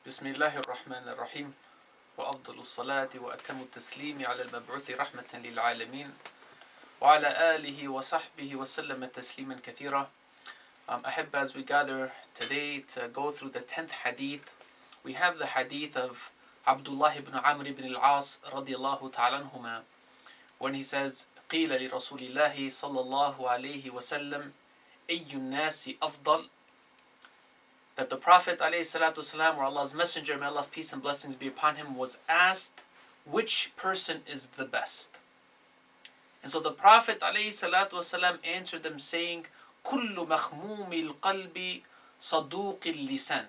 بسم الله الرحمن الرحيم وأفضل الصلاة وأتم التسليم على المبعوث رحمة للعالمين وعلى آله وصحبه وسلم تسليما كثيرا. أحب, as we gather today to go through the 10th hadith, we have the hadith of Abdullah ibn Amr ibn al-As radiyallahu ta'ala anhuma, when he says, قيل لرسول الله صلى الله عليه وسلم أي الناس أفضل, that the Prophet ﷺ, or Allah's Messenger, may Allah's peace and blessings be upon him, was asked which person is the best. And so the Prophet ﷺ answered them saying, كل مخموم القلب صدوق اللسان.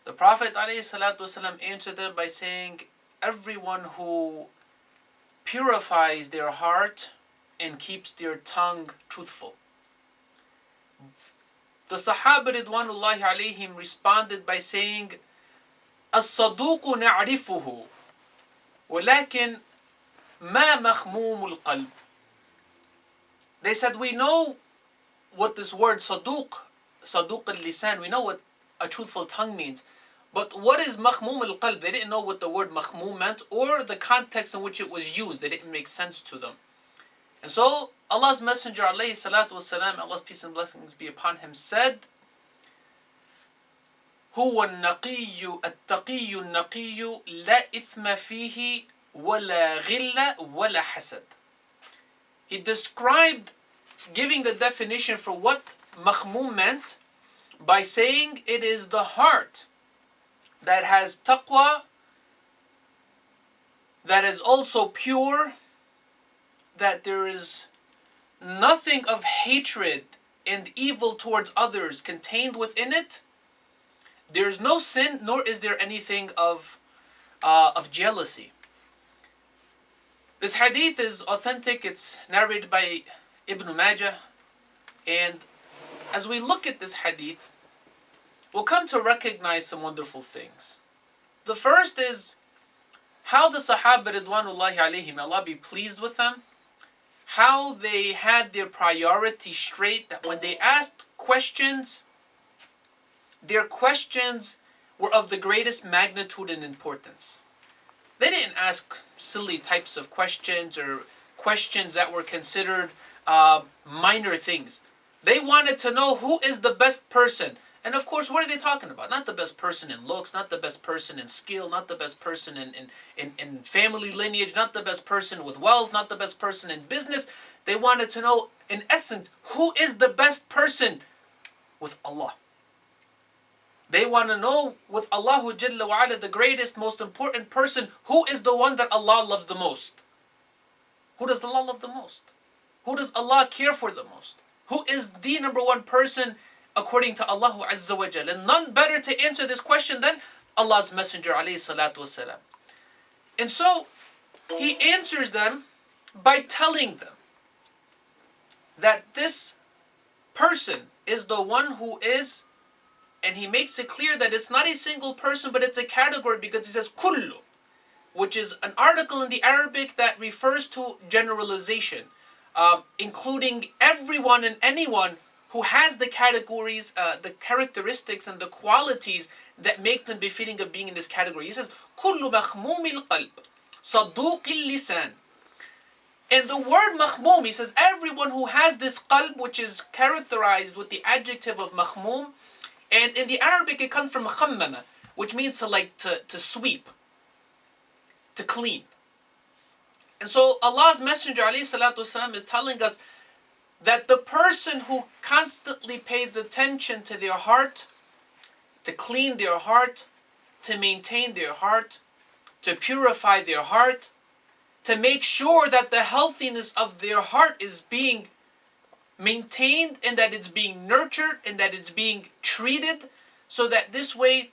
The Prophet ﷺ answered them by saying, everyone who purifies their heart and keeps their tongue truthful. The Sahaba Ridwanullahi alayhim responded by saying, الصدوق نعرفه ولكن ما مخموم القلب. They said, we know what this word صدوق al-lisan, we know what a truthful tongue means. But what is مخموم القلب? They didn't know what the word مخموم meant or the context in which it was used. They didn't make sense to them. And so Allah's Messenger alayhi salatu wasalam, Allah's peace and blessings be upon him, said, هو النقي التقي النقي لا إثم فيه ولا غل ولا حسد. He described, giving the definition for what مخموم meant by saying it is the heart that has taqwa, that is also pure, that there is nothing of hatred and evil towards others contained within it. There is no sin, nor is there anything of jealousy. This hadith is authentic. It's narrated by Ibn Majah. And as we look at this hadith, we'll come to recognize some wonderful things. The first is how the Sahaba Ridwanullahi alayhim, may Allah be pleased with them, how they had their priorities straight, that when they asked questions, their questions were of the greatest magnitude and importance. They didn't ask silly types of questions or questions that were considered minor things. They wanted to know who is the best person. And of course, what are they talking about? Not the best person in looks, not the best person in skill, not the best person in family lineage, not the best person with wealth, not the best person in business. They wanted to know, in essence, who is the best person with Allah. They want to know with Allah Jalla wa Ala, the greatest, most important person, who is the one that Allah loves the most. Who does Allah love the most? Who does Allah care for the most? Who is the number one person according to Allah Azza wa Jal? And none better to answer this question than Allah's Messenger alayhi salatu wasalam. And so he answers them by telling them that this person is the one who is, and he makes it clear that it's not a single person, but it's a category, because he says kullu, which is an article in the Arabic that refers to generalization, including everyone and anyone who has the categories, the characteristics and the qualities that make them befitting of being in this category. He says, كُلُّ مَخْمُومِ الْقَلْبِ صَدُوقِ اللِّسَانِ. And the word makhmoom, he says, everyone who has this qalb, which is characterized with the adjective of makhmoom, and in the Arabic it comes from khammama, which means to sweep, to clean. And so Allah's Messenger ﷺ is telling us that the person who constantly pays attention to their heart, to clean their heart, to maintain their heart, to purify their heart, to make sure that the healthiness of their heart is being maintained and that it's being nurtured and that it's being treated, so that this way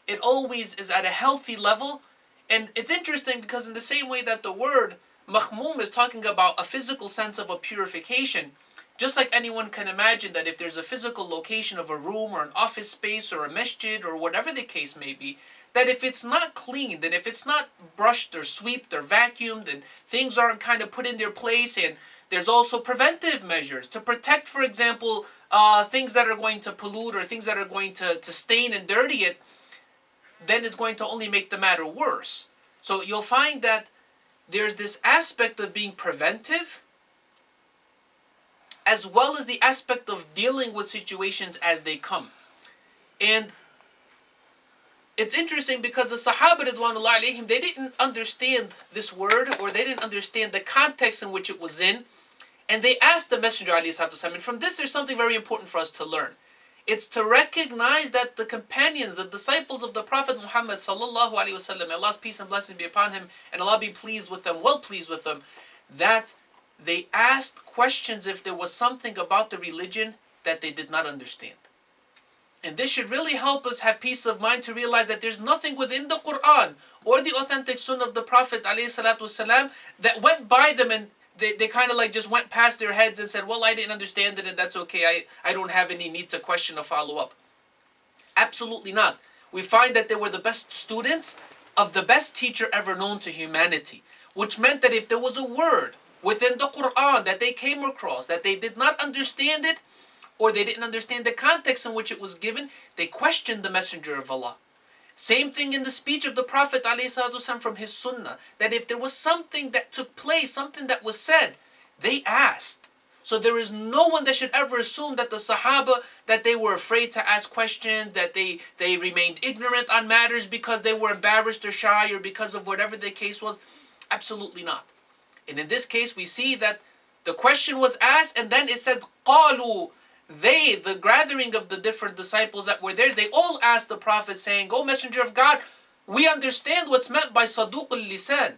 it always is at a healthy level. And it's interesting because in the same way that the word makhmoom is talking about a physical sense of a purification, just like anyone can imagine that if there's a physical location of a room or an office space or a masjid or whatever the case may be, that if it's not cleaned and if it's not brushed or swept or vacuumed and things aren't kind of put in their place, and there's also preventive measures to protect, for example, things that are going to pollute or things that are going to stain and dirty it, then it's going to only make the matter worse. So you'll find that there's this aspect of being preventive, as well as the aspect of dealing with situations as they come. And it's interesting because the Sahaba Ridwanullah alayhim, they didn't understand this word, or they didn't understand the context in which it was in. And they asked the Messenger ﷺ, and from this there's something very important for us to learn. It's to recognize that the companions, the disciples of the Prophet Muhammad sallallahu alaihi wasallam, Allah's peace and blessings be upon him, and Allah be pleased with them, well pleased with them, that they asked questions if there was something about the religion that they did not understand. And this should really help us have peace of mind to realize that there's nothing within the Quran or the authentic Sunnah of the Prophet ﷺ that went by them and they kind of like just went past their heads and said, well, I didn't understand it and that's okay. I don't have any need to question or follow up. Absolutely not. We find that they were the best students of the best teacher ever known to humanity, which meant that if there was a word within the Quran that they came across, that they did not understand it, or they didn't understand the context in which it was given, they questioned the Messenger of Allah. Same thing in the speech of the Prophet ﷺ from his sunnah, that if there was something that took place, something that was said, they asked. So there is no one that should ever assume that the Sahaba, that they were afraid to ask questions, that they remained ignorant on matters because they were embarrassed or shy or because of whatever the case was. Absolutely not. And in this case, we see that the question was asked, and then it says, قَالُوا, they, the gathering of the different disciples that were there, they all asked the Prophet saying, "O Messenger of God, we understand what's meant by saduq al-lisan,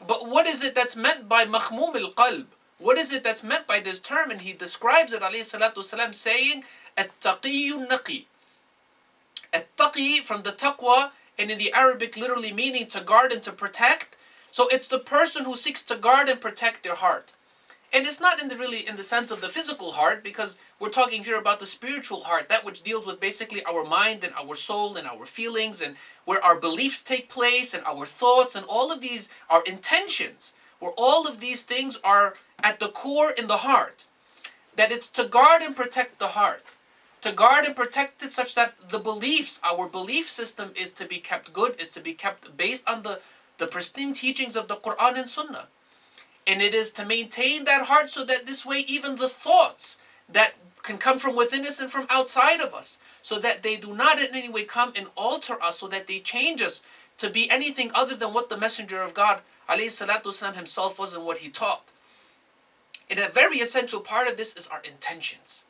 but what is it that's meant by makhmum al-qalb? What is it that's meant by this term?" And he describes it, alayhi salatu wasalam, saying, "At-taqiyyu naqi." At-taqi from the taqwa, and in the Arabic literally meaning to guard and to protect. So it's the person who seeks to guard and protect their heart. And it's not really in the sense of the physical heart, because we're talking here about the spiritual heart, that which deals with basically our mind and our soul and our feelings and where our beliefs take place and our thoughts and all of these, our intentions, where all of these things are at the core in the heart. That it's to guard and protect the heart. To guard and protect it such that the beliefs, our belief system is to be kept good, is to be kept based on the pristine teachings of the Quran and Sunnah. And it is to maintain that heart so that this way even the thoughts that can come from within us and from outside of us, so that they do not in any way come and alter us, so that they change us to be anything other than what the Messenger of God ﷺ himself was and what he taught. And a very essential part of this is our intentions.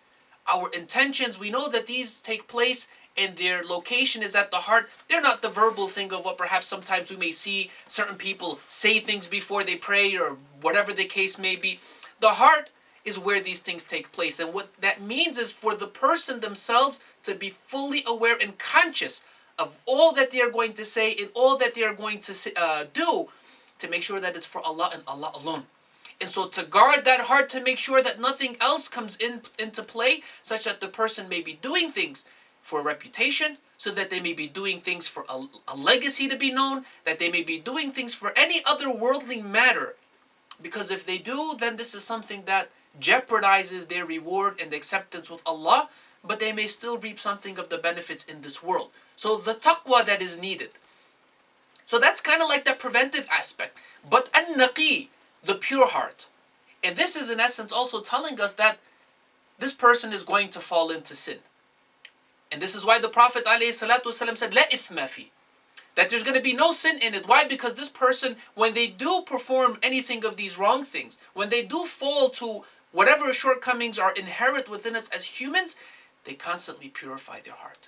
Our intentions, we know that these take place and their location is at the heart. They're not the verbal thing of what perhaps sometimes we may see certain people say things before they pray or whatever the case may be. The heart is where these things take place. And what that means is for the person themselves to be fully aware and conscious of all that they are going to say and all that they are going to do, to make sure that it's for Allah and Allah alone. And so to guard that heart, to make sure that nothing else comes into play, such that the person may be doing things for a reputation, so that they may be doing things for a legacy to be known, that they may be doing things for any other worldly matter. Because if they do, then this is something that jeopardizes their reward and acceptance with Allah, but they may still reap something of the benefits in this world. So the taqwa that is needed. So that's kind of like the preventive aspect. But an-naqi, the pure heart. And this is in essence also telling us that this person is going to fall into sin. And this is why the Prophet ﷺ said, "La ithma fi," that there's going to be no sin in it. Why? Because this person, when they do perform anything of these wrong things, when they do fall to whatever shortcomings are inherent within us as humans, they constantly purify their heart.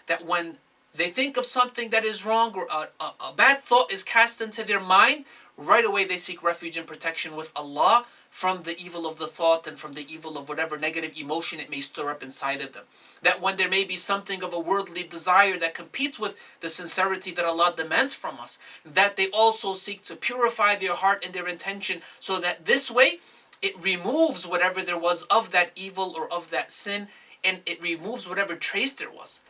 That when they think of something that is wrong or a bad thought is cast into their mind, right away they seek refuge and protection with Allah from the evil of the thought and from the evil of whatever negative emotion it may stir up inside of them. That when there may be something of a worldly desire that competes with the sincerity that Allah demands from us, that they also seek to purify their heart and their intention, so that this way it removes whatever there was of that evil or of that sin, and it removes whatever trace there was.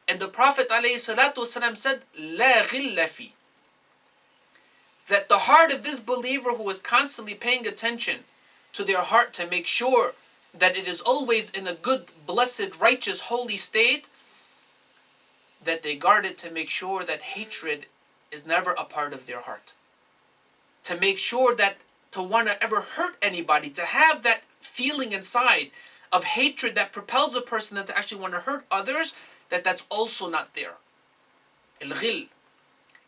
And the Prophet ﷺ said, "La ghilla fi," that the heart of this believer who is constantly paying attention to their heart to make sure that it is always in a good, blessed, righteous, holy state, that they guard it to make sure that hatred is never a part of their heart. To make sure that to want to ever hurt anybody, to have that feeling inside of hatred that propels a person to actually want to hurt others, that's also not there. Al-ghil.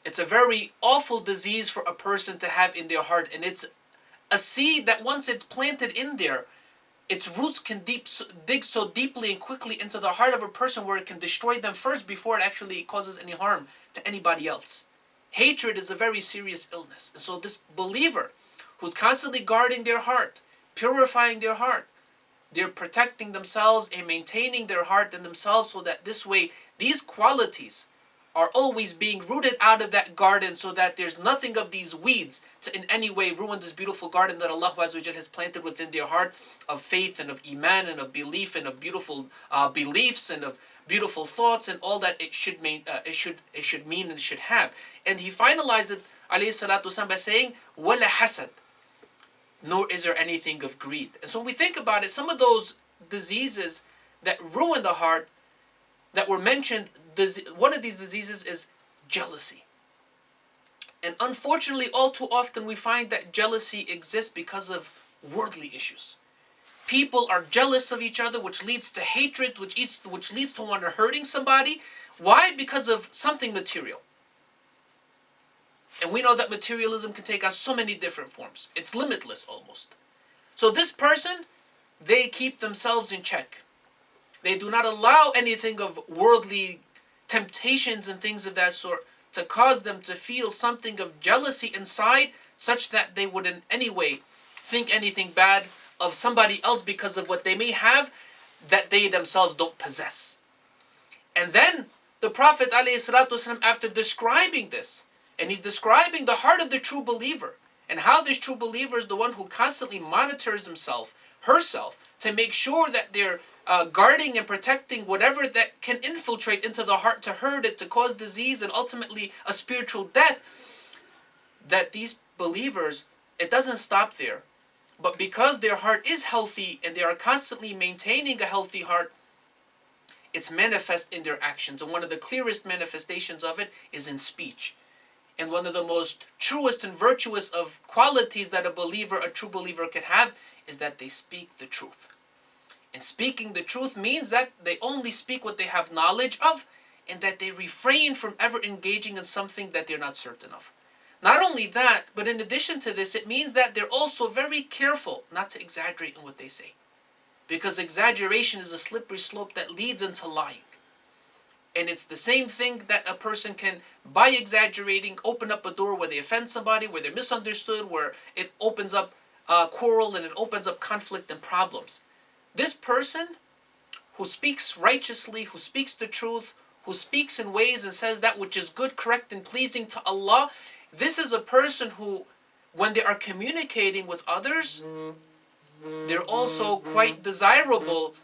It's a very awful disease for a person to have in their heart, and it's a seed that once it's planted in there, its roots can dig so deeply and quickly into the heart of a person where it can destroy them first before it actually causes any harm to anybody else. Hatred is a very serious illness. And so this believer who's constantly guarding their heart, purifying their heart, they're protecting themselves and maintaining their heart and themselves so that this way these qualities are always being rooted out of that garden so that there's nothing of these weeds to in any way ruin this beautiful garden that Allah Azza wa Jal has planted within their heart of faith and of iman and of belief and of beautiful beliefs and of beautiful thoughts and all that it should mean and should have. And he finalized it, alayhi salatu wasalam, by saying, wala hasad, nor is there anything of greed. And so when we think about it, some of those diseases that ruin the heart that were mentioned, one of these diseases is jealousy. And unfortunately, all too often we find that jealousy exists because of worldly issues. People are jealous of each other, which leads to hatred, which leads to one hurting somebody. Why? Because of something material. And we know that materialism can take on so many different forms. It's limitless almost. So this person, they keep themselves in check. They do not allow anything of worldly temptations and things of that sort to cause them to feel something of jealousy inside, such that they would in any way think anything bad of somebody else because of what they may have that they themselves don't possess. And then the Prophet ﷺ, after describing this, and he's describing the heart of the true believer, and how this true believer is the one who constantly monitors himself, herself, to make sure that they're guarding and protecting whatever that can infiltrate into the heart to hurt it, to cause disease and ultimately a spiritual death, that these believers, it doesn't stop there. But because their heart is healthy and they are constantly maintaining a healthy heart, it's manifest in their actions. And one of the clearest manifestations of it is in speech. And one of the most truest and virtuous of qualities that a true believer can have, is that they speak the truth. And speaking the truth means that they only speak what they have knowledge of, and that they refrain from ever engaging in something that they're not certain of. Not only that, but in addition to this, it means that they're also very careful not to exaggerate in what they say. Because exaggeration is a slippery slope that leads into lying. And it's the same thing that a person can, by exaggerating, open up a door where they offend somebody, where they're misunderstood, where it opens up quarrel and it opens up conflict and problems. This person who speaks righteously, who speaks the truth, who speaks in ways and says that which is good, correct, and pleasing to Allah, this is a person who, when they are communicating with others, they're also quite desirable.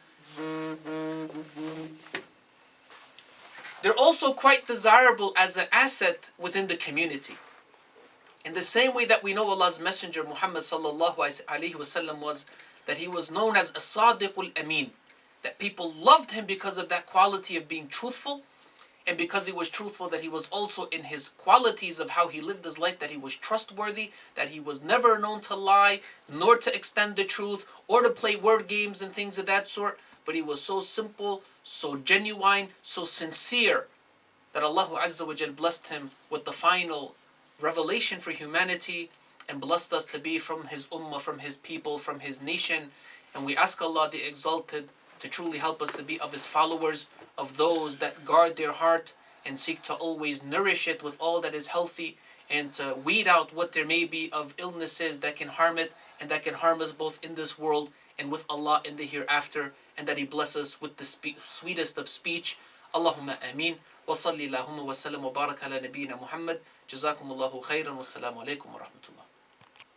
They're also quite desirable as an asset within the community. In the same way that we know Allah's Messenger Muhammad sallallahu alaihi wasallam was, that he was known as as-sadiqul amin, that people loved him because of that quality of being truthful, and because he was truthful, that he was also in his qualities of how he lived his life, that he was trustworthy, that he was never known to lie, nor to extend the truth, or to play word games and things of that sort, but he was so simple, so genuine, so sincere, that Allah Azza wa Jal blessed him with the final revelation for humanity, and blessed us to be from his ummah, from his people, from his nation. And we ask Allah the Exalted to truly help us to be of his followers, of those that guard their heart and seek to always nourish it with all that is healthy, and to weed out what there may be of illnesses that can harm it and that can harm us both in this world and with Allah in the hereafter, and that he bless us with the sweetest of speech. Allahumma ameen. Wa salli Allahumma wa sallam wa barak ala nabiyyina Muhammad. Jazakumullahu khairan. Wassalamu alaikum wa rahmatullah.